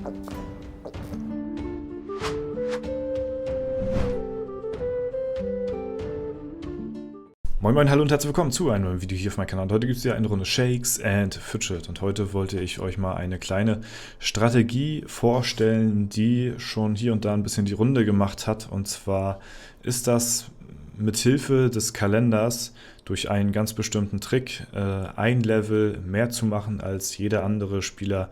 Moin Moin, hallo und herzlich willkommen zu einem neuen Video hier auf meinem Kanal. Heute gibt es ja eine Runde Shakes and Fidget und heute wollte ich euch mal eine kleine Strategie vorstellen, die schon hier und da ein bisschen die Runde gemacht hat. Und zwar ist das mit Hilfe des Kalenders durch einen ganz bestimmten Trick ein Level mehr zu machen als jeder andere Spieler,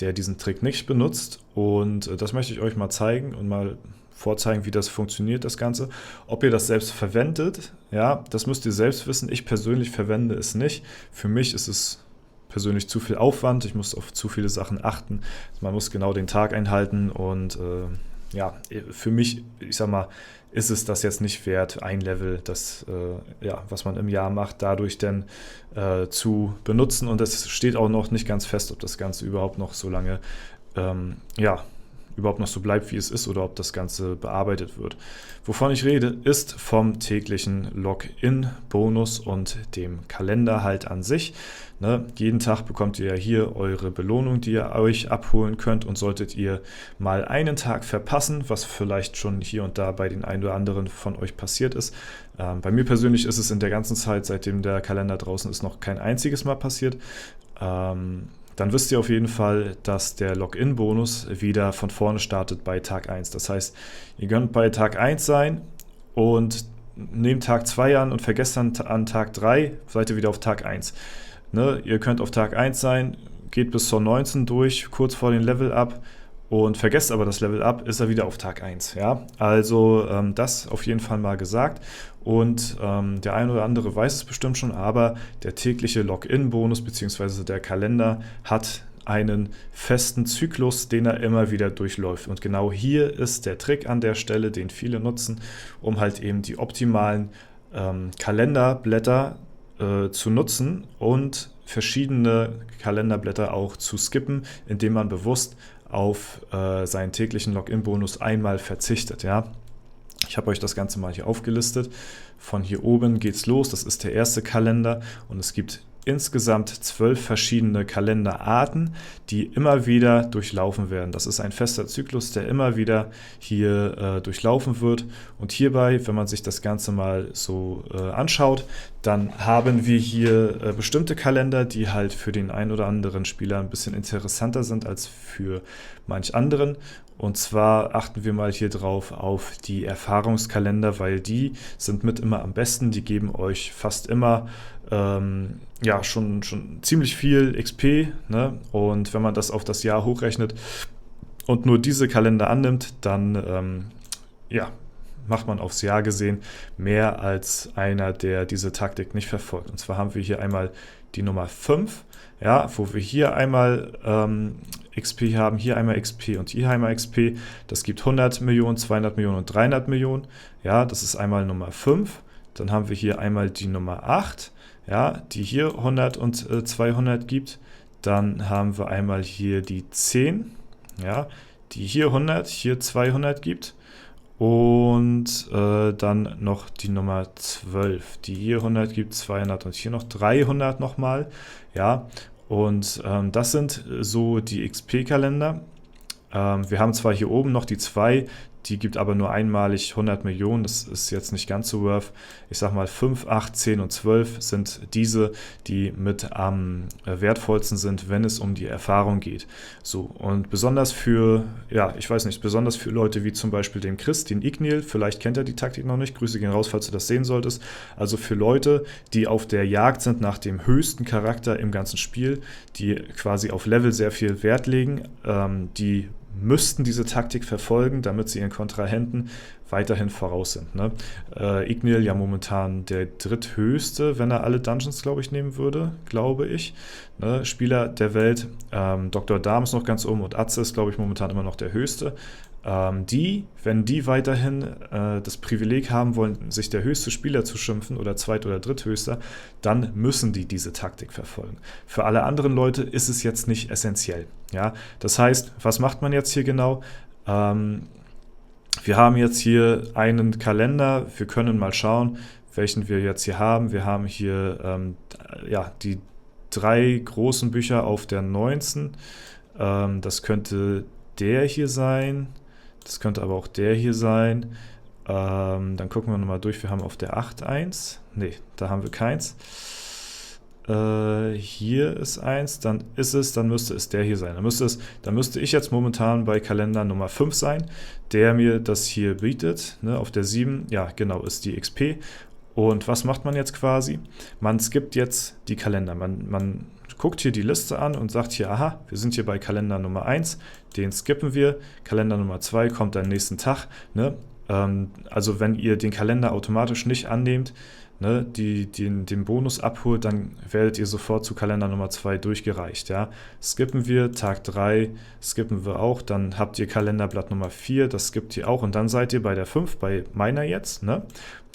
der diesen Trick nicht benutzt. Und das möchte ich euch mal zeigen und mal vorzeigen, wie das funktioniert, das Ganze. Ob ihr das selbst verwendet, ja, das müsst ihr selbst wissen. Ich persönlich verwende es nicht. Für mich ist es persönlich zu viel Aufwand. Ich muss auf zu viele Sachen achten. Man muss genau den Tag einhalten und ja, für mich, ich sag mal, ist es das jetzt nicht wert, ein Level, das, ja, was man im Jahr macht, dadurch dann zu benutzen. Und es steht auch noch nicht ganz fest, ob das Ganze überhaupt noch so lange, ja, überhaupt noch so bleibt, wie es ist, oder ob das Ganze bearbeitet wird. Wovon ich rede, ist vom täglichen Login-Bonus und dem Kalender halt an sich. Ne? Jeden Tag bekommt ihr ja hier eure Belohnung, die ihr euch abholen könnt, und solltet ihr mal einen Tag verpassen, was vielleicht schon hier und da bei den einen oder anderen von euch passiert ist. Bei mir persönlich ist es in der ganzen Zeit, seitdem der Kalender draußen ist, noch kein einziges Mal passiert. Dann wisst ihr auf jeden Fall, dass der Login-Bonus wieder von vorne startet bei Tag 1. Das heißt, ihr könnt bei Tag 1 sein und nehmt Tag 2 an und vergesst dann an Tag 3, seid ihr wieder auf Tag 1. Ne? Ihr könnt auf Tag 1 sein, geht bis zur 19 durch, kurz vor den Level-Up, und vergesst aber das Level-Up, ist er wieder auf Tag 1. Ja? Also das auf jeden Fall mal gesagt. Und der ein oder andere weiß es bestimmt schon, aber der tägliche Login-Bonus bzw. der Kalender hat einen festen Zyklus, den er immer wieder durchläuft. Und genau hier ist der Trick an der Stelle, den viele nutzen, um halt eben die optimalen Kalenderblätter zu nutzen und verschiedene Kalenderblätter auch zu skippen, indem man bewusst auf seinen täglichen Login-Bonus einmal verzichtet. Ja? Ich habe euch das Ganze mal hier aufgelistet. Von hier oben geht's los. Das ist der erste Kalender und es gibt insgesamt 12 verschiedene Kalenderarten, die immer wieder durchlaufen werden. Das ist ein fester Zyklus, der immer wieder hier durchlaufen wird. Und hierbei, wenn man sich das Ganze mal so anschaut, dann haben wir hier bestimmte Kalender, die halt für den einen oder anderen Spieler ein bisschen interessanter sind als für manch anderen. Und zwar achten wir mal hier drauf auf die Erfahrungskalender, weil die sind mit immer am besten. Die geben euch fast immer ja, schon ziemlich viel XP. Ne? Und wenn man das auf das Jahr hochrechnet und nur diese Kalender annimmt, dann ja, macht man aufs Jahr gesehen mehr als einer, der diese Taktik nicht verfolgt. Und zwar haben wir hier einmal die Nummer 5, ja, wo wir hier einmal XP haben, hier einmal XP und hier einmal XP. Das gibt 100 Millionen, 200 Millionen und 300 Millionen. Ja, das ist einmal Nummer 5. Dann haben wir hier einmal die Nummer 8, ja, die hier 100 und 200 gibt. Dann haben wir einmal hier die 10, ja, die hier 100, hier 200 gibt. Und dann noch die Nummer 12, die hier 100 gibt, 200 und hier noch 300 nochmal. Ja, und das sind so die XP-Kalender. Wir haben zwar hier oben noch die 2, die gibt aber nur einmalig 100 Millionen. Das ist jetzt nicht ganz so worth. Ich sag mal 5, 8, 10 und 12 sind diese, die mit am wertvollsten sind, wenn es um die Erfahrung geht. So, und besonders für, ja, ich weiß nicht, besonders für Leute wie zum Beispiel den Chris, den Ignil, vielleicht kennt er die Taktik noch nicht, Grüße gehen raus, falls du das sehen solltest. Also für Leute, die auf der Jagd sind nach dem höchsten Charakter im ganzen Spiel, die quasi auf Level sehr viel Wert legen, die müssten diese Taktik verfolgen, damit sie ihren Kontrahenten weiterhin voraus sind. Ne? Ignil ja momentan der dritthöchste, wenn er alle Dungeons, glaube ich, nehmen würde, glaube ich. Ne? Spieler der Welt, Dr. Darm ist noch ganz oben und Atze ist, glaube ich, momentan immer noch der höchste. Wenn die weiterhin das Privileg haben wollen, sich der höchste Spieler zu schimpfen oder zweit- oder dritthöchster, dann müssen die diese Taktik verfolgen. Für alle anderen Leute ist es jetzt nicht essentiell. Ja? Das heißt, was macht man jetzt hier genau? Wir haben jetzt hier einen Kalender, wir können mal schauen, welchen wir jetzt hier haben. Wir haben hier ja, die 3 großen Bücher auf der 19. Das könnte der hier sein. Das könnte aber auch der hier sein. Dann gucken wir nochmal durch. Wir haben auf der 8 1. Ne, da haben wir keins. Hier ist eins, dann müsste es der hier sein. Dann müsste ich jetzt momentan bei Kalender Nummer 5 sein, der mir das hier bietet. Ne, auf der 7, ja genau, ist die XP. Und was macht man jetzt quasi? Man skippt jetzt die Kalender. Man guckt hier die Liste an und sagt hier, aha, wir sind hier bei Kalender Nummer 1, den skippen wir. Kalender Nummer 2 kommt am nächsten Tag. Ne? Also wenn ihr den Kalender automatisch nicht annehmt, ne, den Bonus abholt, dann werdet ihr sofort zu Kalender Nummer 2 durchgereicht. Ja? Skippen wir, Tag 3 skippen wir auch, dann habt ihr Kalenderblatt Nummer 4, das skippt ihr auch und dann seid ihr bei der 5, bei meiner jetzt. Ne?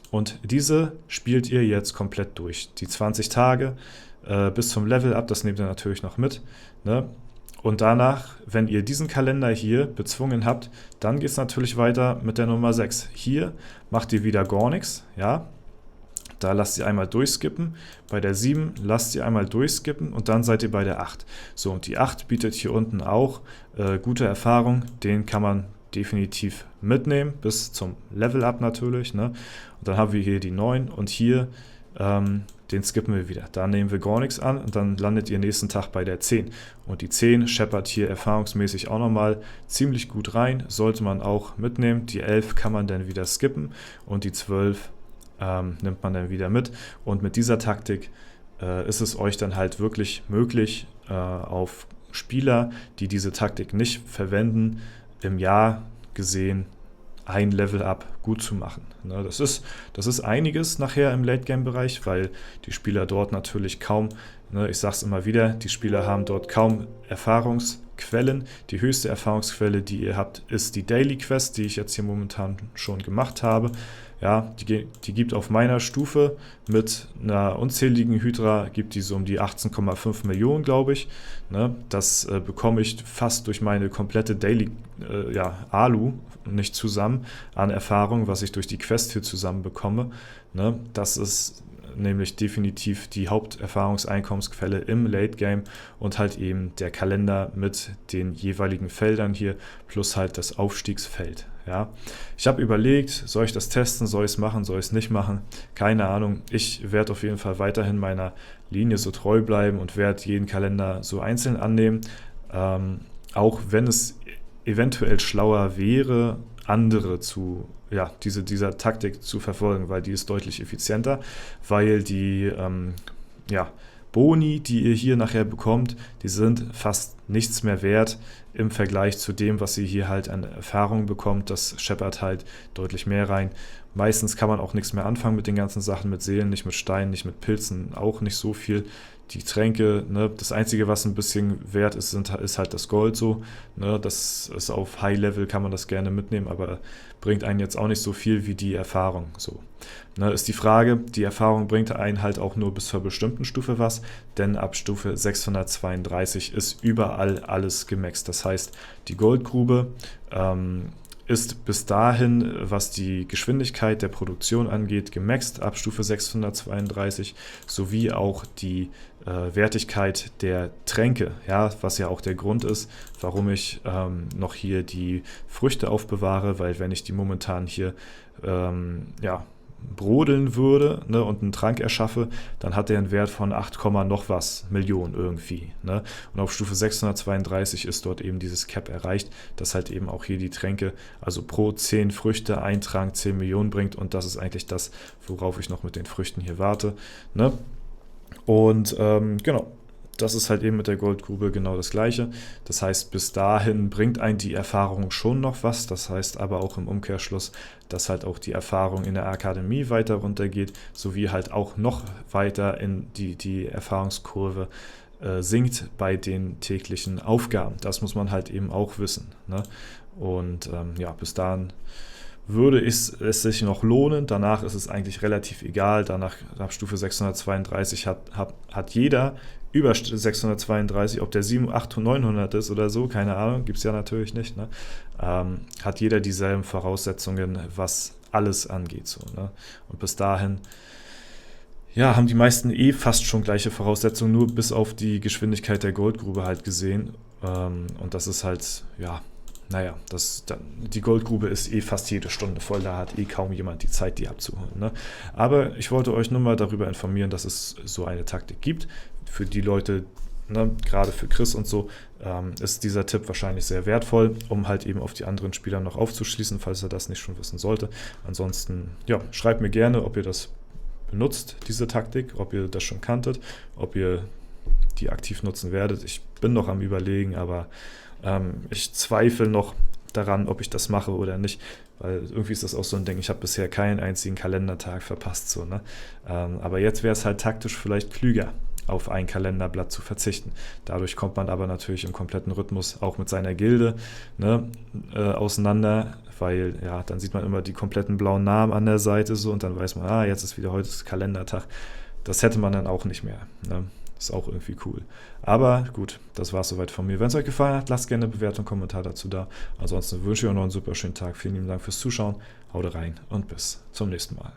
Und diese spielt ihr jetzt komplett durch. Die 20 Tage bis zum Level Up, das nehmt ihr natürlich noch mit. Ne? Und danach, wenn ihr diesen Kalender hier bezwungen habt, dann geht es natürlich weiter mit der Nummer 6. Hier macht ihr wieder gar nichts, ja. Da lasst ihr einmal durchskippen. Bei der 7 lasst ihr einmal durchskippen und dann seid ihr bei der 8. So, und die 8 bietet hier unten auch gute Erfahrung. Den kann man definitiv mitnehmen, bis zum Level Up natürlich. Ne? Und dann haben wir hier die 9 und hier den skippen wir wieder. Da nehmen wir gar nichts an und dann landet ihr nächsten Tag bei der 10. Und die 10 scheppert hier erfahrungsmäßig auch nochmal ziemlich gut rein. Sollte man auch mitnehmen. Die 11 kann man dann wieder skippen und die 12 nimmt man dann wieder mit. Und mit dieser Taktik ist es euch dann halt wirklich möglich, auf Spieler, die diese Taktik nicht verwenden, im Jahr gesehen ein Level-Up gut zu machen. Ne, das ist einiges nachher im Late-Game-Bereich, weil die Spieler dort natürlich kaum, ne, ich sage es immer wieder, die Spieler haben dort kaum Erfahrungsquellen. Die höchste Erfahrungsquelle, die ihr habt, ist die Daily Quest, die ich jetzt hier momentan schon gemacht habe. Ja, die gibt auf meiner Stufe mit einer unzähligen Hydra, gibt die so um die 18,5 Millionen, glaube ich. Ne, das bekomme ich fast durch meine komplette Daily Alu nicht zusammen an Erfahrung, was ich durch die Quest hier zusammen bekomme. Ne, das ist nämlich definitiv die Haupterfahrungseinkommensquelle im Late Game und halt eben der Kalender mit den jeweiligen Feldern hier plus halt das Aufstiegsfeld. Ja. Ich habe überlegt, soll ich das testen, soll ich es machen, soll ich es nicht machen? Keine Ahnung. Ich werde auf jeden Fall weiterhin meiner Linie so treu bleiben und werde jeden Kalender so einzeln annehmen. Auch wenn es eventuell schlauer wäre, andere dieser Taktik zu verfolgen, weil die ist deutlich effizienter, weil die Boni, die ihr hier nachher bekommt, die sind fast nichts mehr wert im Vergleich zu dem, was ihr hier halt an Erfahrung bekommt. Das scheppert halt deutlich mehr rein. Meistens kann man auch nichts mehr anfangen mit den ganzen Sachen, mit Seelen, nicht mit Steinen, nicht mit Pilzen, auch nicht so viel. Die Tränke, ne, das Einzige, was ein bisschen wert ist, ist halt das Gold so. Ne, das ist auf High-Level, kann man das gerne mitnehmen, aber bringt einen jetzt auch nicht so viel wie die Erfahrung. So. Ne, ist die Frage, die Erfahrung bringt einen halt auch nur bis zur bestimmten Stufe was, denn ab Stufe 632 ist überall alles gemaxt. Das heißt, die Goldgrube ist bis dahin, was die Geschwindigkeit der Produktion angeht, gemaxt ab Stufe 632, sowie auch die Wertigkeit der Tränke, ja, was ja auch der Grund ist, warum ich noch hier die Früchte aufbewahre, weil wenn ich die momentan hier brodeln würde, ne, und einen Trank erschaffe, dann hat der einen Wert von 8, noch was Millionen irgendwie. Ne? Und auf Stufe 632 ist dort eben dieses Cap erreicht, dass halt eben auch hier die Tränke, also pro 10 Früchte ein Trank 10 Millionen bringt und das ist eigentlich das, worauf ich noch mit den Früchten hier warte. Ne? Und genau. Das ist halt eben mit der Goldgrube genau das Gleiche. Das heißt, bis dahin bringt einen die Erfahrung schon noch was. Das heißt aber auch im Umkehrschluss, dass halt auch die Erfahrung in der Akademie weiter runtergeht, sowie halt auch noch weiter in die Erfahrungskurve sinkt bei den täglichen Aufgaben. Das muss man halt eben auch wissen. Ne? Und bis dahin würde es sich noch lohnen. Danach ist es eigentlich relativ egal. Danach ab Stufe 632 hat jeder über 632, ob der 7, 8 und 900 ist oder so, keine Ahnung, gibt es ja natürlich nicht, ne? Hat jeder dieselben Voraussetzungen, was alles angeht. So, ne? Und bis dahin haben die meisten fast schon gleiche Voraussetzungen, nur bis auf die Geschwindigkeit der Goldgrube halt gesehen. Und das ist halt, ja, naja, die Goldgrube ist fast jede Stunde voll, da hat kaum jemand die Zeit, die abzuholen. Ne? Aber ich wollte euch nur mal darüber informieren, dass es so eine Taktik gibt. Für die Leute, ne, gerade für Chris und so, ist dieser Tipp wahrscheinlich sehr wertvoll, um halt eben auf die anderen Spieler noch aufzuschließen, falls er das nicht schon wissen sollte. Ansonsten, ja, schreibt mir gerne, ob ihr das benutzt, diese Taktik, ob ihr das schon kanntet, ob ihr die aktiv nutzen werdet. Ich bin noch am Überlegen, aber ich zweifle noch daran, ob ich das mache oder nicht, weil irgendwie ist das auch so ein Ding, ich habe bisher keinen einzigen Kalendertag verpasst, so, ne? Aber jetzt wäre es halt taktisch vielleicht klüger, auf ein Kalenderblatt zu verzichten. Dadurch kommt man aber natürlich im kompletten Rhythmus auch mit seiner Gilde, ne, auseinander, weil ja, dann sieht man immer die kompletten blauen Namen an der Seite so und dann weiß man, jetzt ist wieder heute Kalendertag. Das hätte man dann auch nicht mehr, ne? Ist auch irgendwie cool. Aber gut, das war es soweit von mir. Wenn es euch gefallen hat, lasst gerne eine Bewertung, Kommentar dazu da. Ansonsten wünsche ich euch noch einen super schönen Tag. Vielen lieben Dank fürs Zuschauen. Haut rein und bis zum nächsten Mal.